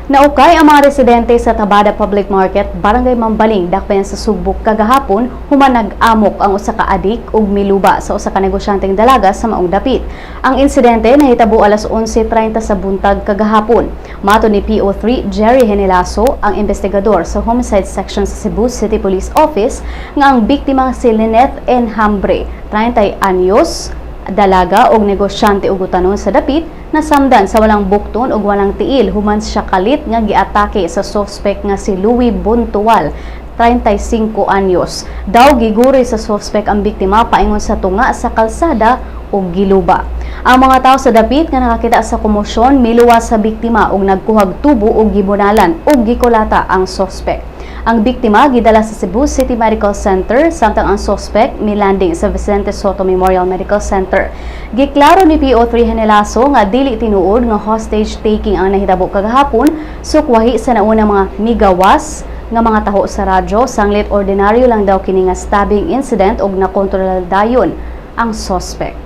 Naukay ang mga residente sa Tabada Public Market, Barangay Mambaling, dakpen sa Sugbok kagahapon, human nag-amok ang usa ka adik ug miluba sa usa ka negosyanteng dalaga sa maong dapit. Ang insidente nahitabo alas 11:30 sa buntag kagahapon. Mato ni PO3 Jerry Henilaso, ang investigador sa Homicide Section sa Cebu City Police Office, nga ang biktima si Lynette Enhambre, 30 anyos, dalaga og negosyante ug utanon sa dapit, nasamdan sa walang bukton ug walang tiil human siya kalit nga giatake sa suspect nga si Louis Buntual, 35 anyos. Daw giguri sa suspect ang biktima paingon sa tunga sa kalsada o giluba. Ang mga tao sa dapit nga nakakita sa komosyon miluwas sa biktima ug nagkuhag tubo ug gibunalan ug gikulata ang suspect. Ang biktima gidala sa Cebu City Medical Center samtang ang suspect milanding sa Vicente Soto Memorial Medical Center. Giklaro ni PO3 Henilaso nga dili tinuod nga hostage taking ang nahitabo kagahapon, sukwahi sa naunang mga migawas nga mga taho sa radyo, sanglit ordinaryo lang daw kini nga stabbing incident ug nakontrol dayon ang suspect.